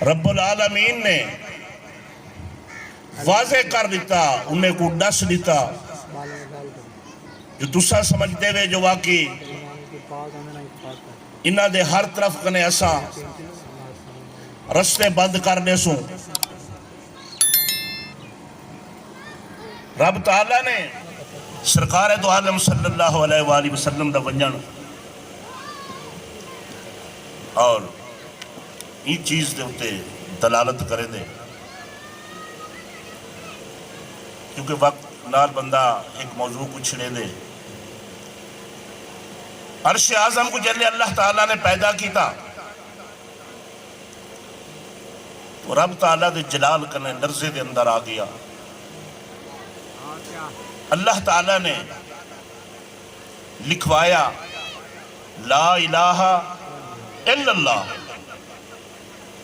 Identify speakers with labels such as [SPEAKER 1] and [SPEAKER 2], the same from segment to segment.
[SPEAKER 1] رب العالمین نے واضح کر دیتا، انہیں کو ڈس دیتا جو تسا سمجھتے ہوئے جو واقعی انہاں دے ہر طرف کنے اساں رستے بند کرنے سوں رب تعالیٰ نے سرکار دو عالم صلی اللہ علیہ وآلہ وسلم دا ونجن اور این چیز دے ہوتے دلالت کرے دے کیونکہ وقت نال بندہ ایک موضوع کو چھڑے دے عرش اعظم کو جلے اللہ تعالیٰ نے پیدا کیتا تو رب تعالیٰ دے جلال کنے لرزے دے اندر آ گیا اللہ تعالیٰ نے لکھوایا لا الہ الا اللہ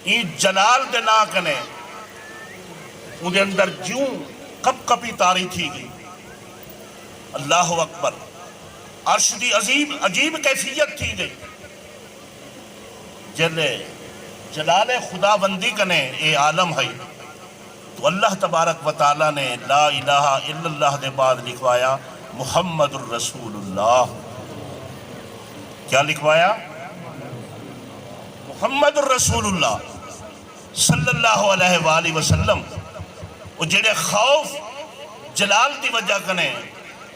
[SPEAKER 1] یہ جلال دے نا کنے انہیں اندر جیوں کب کپی تاری تھی گئی اللہ اکبر عرش دی عجیب کیفیت تھی گئی جلے جلال خدا بندی کنے اے عالم ہے تو اللہ تبارک و تعالیٰ نے لا الہ الا اللہ دے بعد لکھوایا محمد الرسول اللہ کیا لکھوایا محمد الرسول اللہ صلی اللہ علیہ وآلہ وسلم وہ جڑے خوف جلال دی وجہ کنے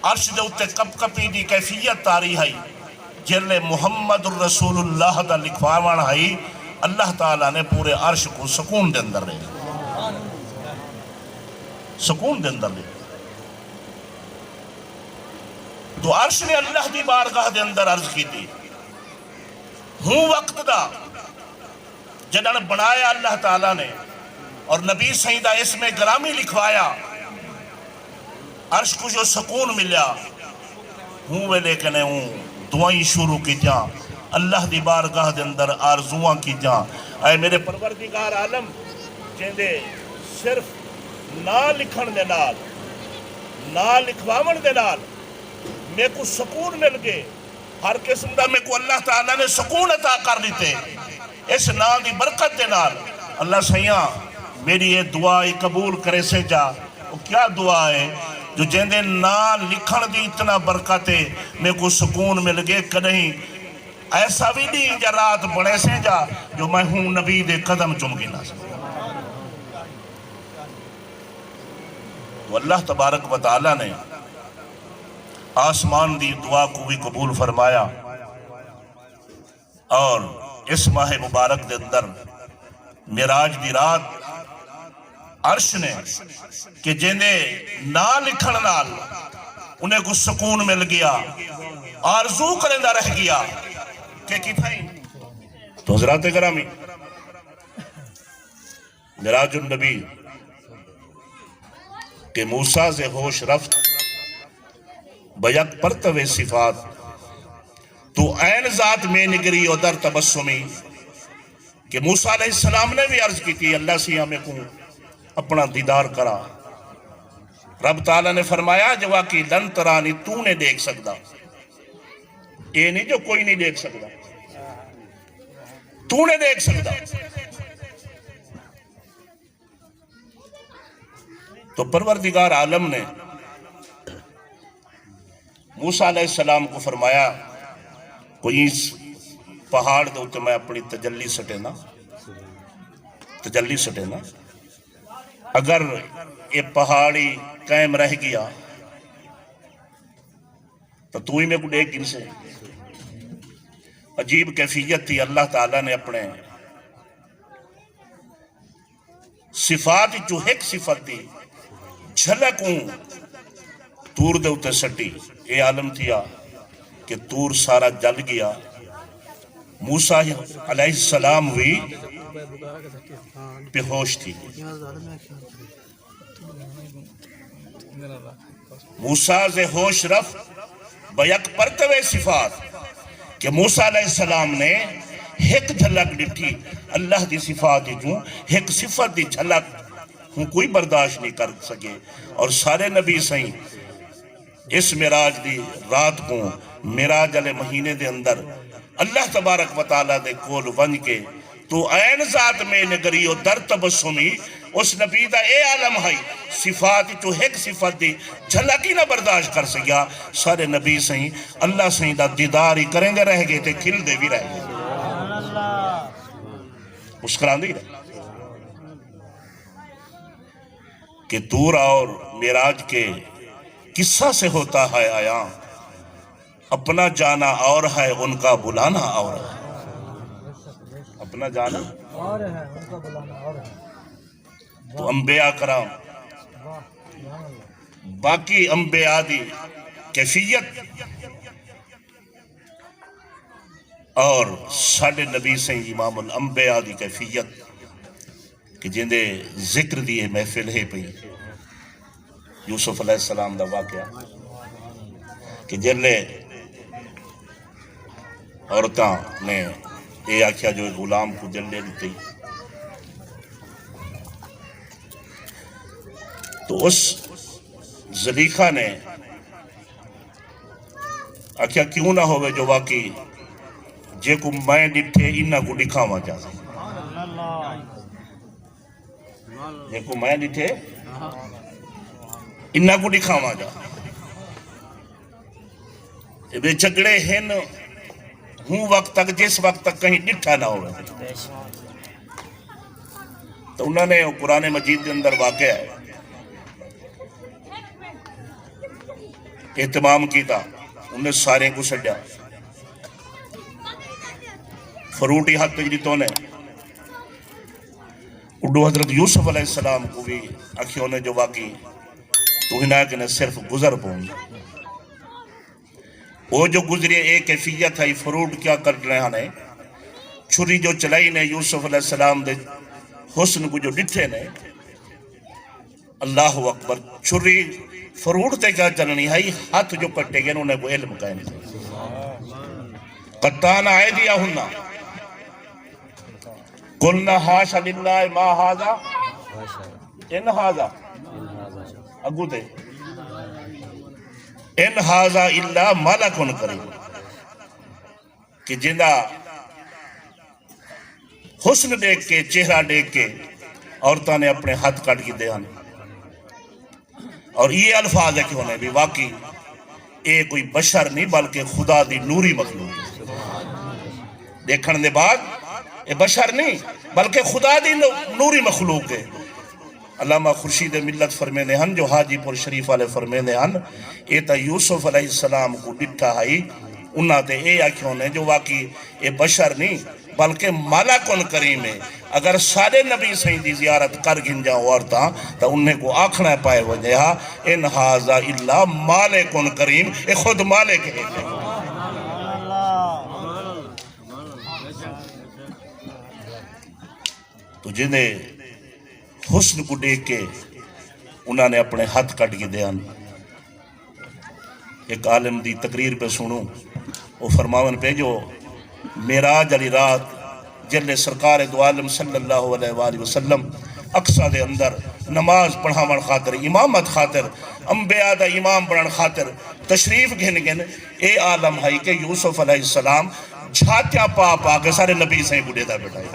[SPEAKER 1] عرش دے اتے کپ کپی دی کیفیت تاری ہے جلے محمد الرسول اللہ دا لکھواوان ہے اللہ تعالیٰ نے پورے عرش کو سکون دے اندر رہے سکون دے اندر لے تو عرش نے اللہ دی بارگاہ دے اندر عرض کی تھی ہوں وقت دا جنہاں بنایا اللہ تعالیٰ نے اور نبی سیدہ اس میں گرامی لکھوایا عرش کو جو سکون ملیا ہوں وہ لیکنے ہوں دعائیں شروع کی جاں اللہ دی بارگاہ دے اندر آرزوان کی جاں اے میرے پروردگار عالم جیندے صرف نہ لکھن دے نال نہ لکھواون دے نال میں کو سکون مل گئے ہر قسم دا میں کو اللہ تعالیٰ نے سکون عطا کر لیتے اس نا دی برکت دے نال اللہ سیاں میری یہ دعا قبول کرے سے جا وہ کیا دعا ہے جو جیندے نا لکھن دی اتنا برکت ہے میں کو سکون مل گئے کدہیں ایسا بھی نہیں جا رات بڑے سے جا جو میں ہوں نبی دے قدم چمگی نہ سکتا تو اللہ تبارک و تعالیٰ نے آسمان دی دعا کو بھی قبول فرمایا اور اس ماہ مبارک دے اندر معراج دی رات عرش نے کہ جیندے نا لکھن نال انہیں کو سکون مل گیا آرزو کرندہ رہ گیا کہ کی تھائی تو حضرات گرامی معراج النبی کہ موسیٰ سے ہوش رفت بیک پرتوے صفات تو این ذات میں نگری و در تبسمی کہ موسیٰ علیہ السلام نے بھی عرض کی تھی اللہ سے ہمیں کو اپنا دیدار کرا رب تعالیٰ نے فرمایا جو واقعی لن ترانی تو نے دیکھ سکتا یہ نہیں جو کوئی نہیں دیکھ سکتا تو نے دیکھ سکتا تو پروردگار عالم نے موسیٰ علیہ السلام کو فرمایا کوئی اس پہاڑ دے ہوتے میں اپنی تجلی سٹے نا اگر یہ پہاڑی قائم رہ گیا تو ہی میں کو دیکھ ان سے عجیب کیفیت تھی اللہ تعالیٰ نے اپنے صفات جو ایک صفت تھی جھلکوں تور دے ہوتے سٹی اے عالم تھیا کہ تور سارا جل گیا موسیٰ علیہ السلام ہوئی بے ہوش تھی موسیٰ سے ہوش رفت بیک پرتوے صفات کہ موسیٰ علیہ السلام نے ایک جھلک ڈٹھی اللہ دی صفات جو ایک صفت دی جھلک ہوں کوئی برداشت نہیں کر سکے اور سارے نبی سائیں اس معراج دی رات کو معراج علیہ مہینے دے اندر اللہ تبارک و تعالیٰ دے کول ون کے تو این ذات میں نگری و در تبسمی اس نبی دا اے عالم ہے صفات تو ایک صفت دی جھلکی نہ برداشت کر سکیا سارے نبی سہیں اللہ سہیں دا دیدار ہی کریں دے رہ گئے تھے کھل دے بھی رہ گئے مسکران دے رہے کہ دور اور معراج کے قصہ سے ہوتا ہے آیا اپنا جانا اور ہے ان کا بلانا اور ہے اپنا جانا
[SPEAKER 2] اور ہے ان کا بلانا اور ہے
[SPEAKER 1] تو انبیاء کرام باقی انبیاء دی کیفیت اور ساڑھے نبی سے امام الانبیاء دی کیفیت کہ جندے ذکر دیئے محفل ہے پئی یوسف علیہ السلام دا واقعہ کہ جلے عورتاں نے اے آکھیا جو غلام کو جلے لیتے تو اس زلیخہ نے آکھیا کیوں نہ ہوئے جو واقعی جے کو میں ڈٹھے انہا کو دکھاوا جاتے جے کو میں ڈٹھے انہا کو دکھاوا جاتے بے جھگڑے ہیں ہوں وقت تک جس وقت تک کہیں ڈٹھا نہ ہوئے تو انہوں نے قرآن مجید کے اندر واقع ہے اہتمام کیتا انہیں سارے کو سڑیا فروٹی حد تجریتوں نے اڈو حضرت یوسف علیہ السلام کو بھی اکھیوں نے جو واقعی تو ہی نہ کہ نے صرف گزر پہنچ وہ جو گزری ایک کیفیت ہے فروٹ کیا کر رہے ہیں چھری جو چلائی نے یوسف علیہ السلام دے حسن کو جو ڈٹھے نے اللہ اکبر چھری فروٹ تے کیا چلنی ہے ہاتھ جو کٹے گئے انہوں نے وہ علم کہنے قطان آئے دیا ہننا قلنا حاشا للہ ما حاضا ان حاضا اگو دے ان حاضا اللہ ملکن کریم کہ جندہ حسن دیکھ کے چہرہ دیکھ کے عورتوں نے اپنے ہاتھ کٹ کی دے ہن اور یہ الفاظ ہے کہ انہیں بھی واقعی اے کوئی بشر نہیں بلکہ خدا دی نوری مخلوق دیکھن دے بعد اے بشر نہیں بلکہ خدا دی نوری مخلوق ہے علامہ خورشید ملت فرمینے ہن جو حاجی پور شریف والے فرمینے ہن اے تا یوسف علیہ السلام کو ڈٹھا ہے انہاں تے اے آکھیوں نے جو واقعی اے بشر نہیں بلکہ ملکن کریم ہے اگر سارے نبی سہیں دی زیارت کر گن جاؤں عورتاں تو انہیں کو آکھنا پائے وجہ ان حاضا اللہ مالکن کریم اے خود مالک ہے تو جنہیں حسن کو دیکھ کے انہوں نے اپنے ہاتھ کٹ کے دیان ایک عالم دی تقریر پہ سنوں وہ فرماون پہ جو معراج علی رات جلے سرکار دو عالم صلی اللہ علیہ وآلہ وسلم اقصہ دے اندر نماز پڑھاون خاطر امامت خاطر انبیاء دا امام بڑھن خاطر تشریف گھن گھن اے عالم ہے کہ یوسف علیہ السلام جھاتیاں پا پا کے سارے نبی سے بڑھے دا بیٹھائے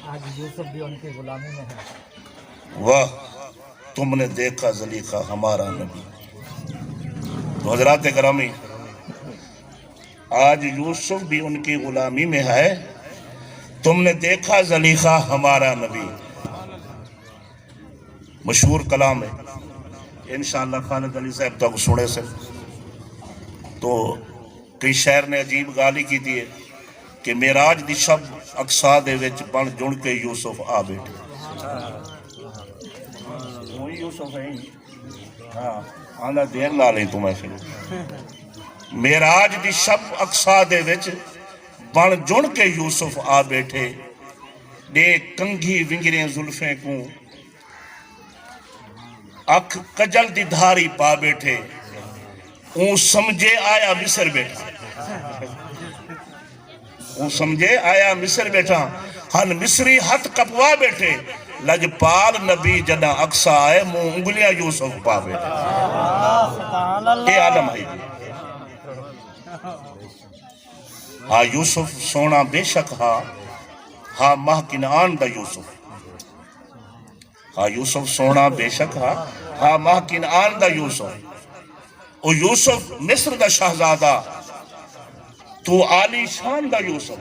[SPEAKER 2] آج یوسف بھی ان کے غلامی میں ہے
[SPEAKER 1] واہ تم نے دیکھا زلیخہ ہمارا نبی تو حضرات گرامی آج یوسف بھی ان کی غلامی میں ہے تم نے دیکھا زلیخہ ہمارا نبی مشہور کلام ہے انشاءاللہ خالد علی صاحب تک سنے سے تو کئی شہر نے عجیب گالی کی دیئے کہ معراج دی شب اقصا دے وچ بن جڑ کے یوسف آ بیٹھے وہی یوسف ہے ہاں آنا دیر لا لیں تمہیں پھر معراج دی شب اقصا دے وچ بن جڑ کے یوسف آ بیٹھے دے کنگھی ونگریں زلفیں کو اکھ کجل دی دھاری پا بیٹھے اون سمجھے آیا مصر بیٹھا اون سمجھے آیا مصر بیٹھا ہن مصری ہتھ کپوا بیٹھے لجپال نبی جدہ اقصا آئے منہ انگلیاں یوسف پا بیٹھے اے عالم ہے ہا یوسف سونا بے شک ہا ماہ کنعان دا یوسف ہا یوسف سونا بے شک ہا ماہ کنعان دا یوسف او یوسف مصر دا شہزادہ تو عالی شان دا یوسف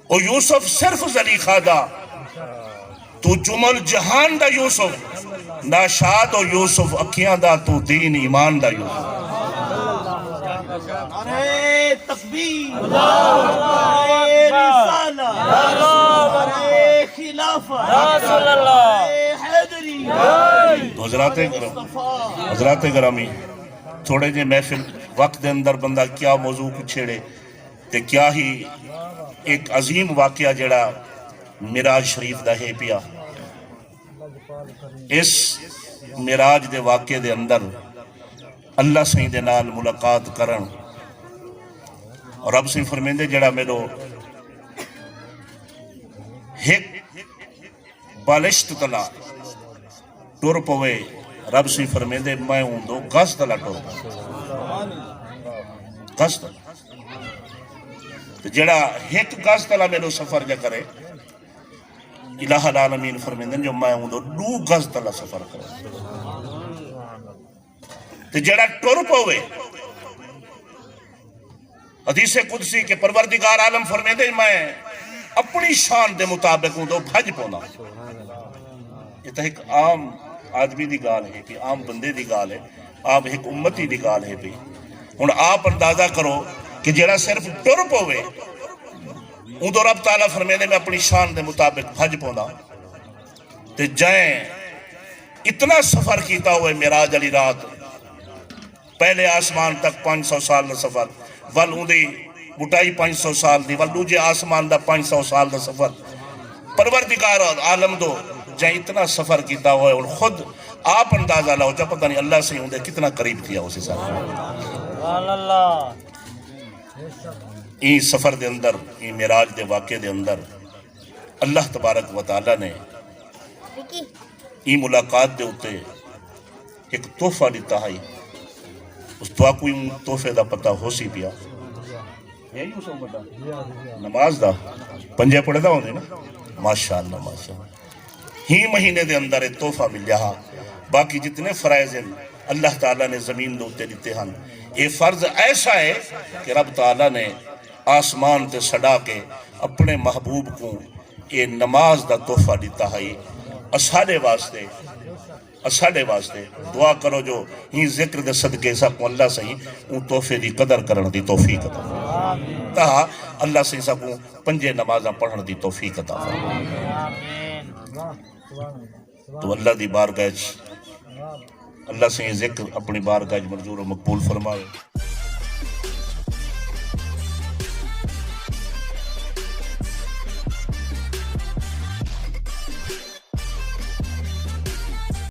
[SPEAKER 1] او یوسف صرف زلیخا دا تو جمل جہان دا یوسف ناشاد او یوسف اکھیاں دا تو دین ایمان دا یوسف
[SPEAKER 3] ارے تکبیر ارے رسالہ ارے خلافت ارے حیدری
[SPEAKER 1] تو حضرات گرامی تھوڑے جے محفل وقت دے اندر بندہ کیا موضوع کو چھیڑے تے کیا ہی ایک عظیم واقعہ جڑا معراج شریف دا ہے پیا اس معراج دے واقعے دے اندر اللہ سہی دے نال ملاقات کرن اور رب سے فرمیندے جڑا میرو ایک بالشت تلا ٹور پوے رب سے فرمیندے میں ہوں دو گز تلا ٹور گز تلا جڑا ایک گز تلا میرو سفر جا کرے الہ العالمین فرمیندے جو میں ہوں دو گز تلا سفر کرے تو جڑا ٹور پوے حدیث قدسی کے پروردگار عالم فرمیندے میں اپنی شان دے مطابق ہوں دو بھج پونا یہ تو ایک عام آدمی دی گال ہے کہ عام بندے دی گال ہے عام ایک امتی دی گال ہے بھی ہن آپ اندازہ کرو کہ جڑا صرف ٹر پوے ہوں دو رب تعالیٰ فرمیندے میں اپنی شان دے مطابق بھج پونا تے جائیں اتنا سفر کیتا ہوئے معراج علی رات پہلے آسمان تک 500 سال دا سفر ول اندی بٹائی 500 سال دی ول دوجے آسمان دا 500 سال دا سفر پروردگار عالم دو جائیں اتنا سفر کیتا ہوئے اور خود آپ اندازہ لاؤ جب پتہ نہیں اللہ سے ہوں دے کتنا قریب کیا اسے ساتھ این سفر دے اندر این معراج دے واقعے دے اندر اللہ تبارک و تعالیٰ نے این ملاقات دے ہوتے ایک تحفہ دیتا ہے اس تو کوئی تحفے دا پتہ ہو سی پیا نماز دا پنجے پڑھے دا ہوندے نا ماشاءاللہ ماشاءاللہ ہی مہینے دے اندر ایک تحفہ مل جہا باقی جتنے فرائض ہیں اللہ تعالیٰ نے زمین دوتے دیتے ہیں یہ فرض ایسا ہے کہ رب تعالیٰ نے آسمان تے سڑا کے اپنے محبوب کو یہ نماز دا تحفہ دیتا ہے اساڑے واسطے دعا کرو جو ہی ذکر دے صدقے سا کو اللہ سے ہی ان تحفے دی قدر کرن دی توفیق عطا تاہا اللہ سے سا کو پنجے نمازاں پڑھن دی توفیق عطا تو اللہ دی بارگاہ اللہ سے ذکر اپنی بارگاہ منظور و مقبول فرمائے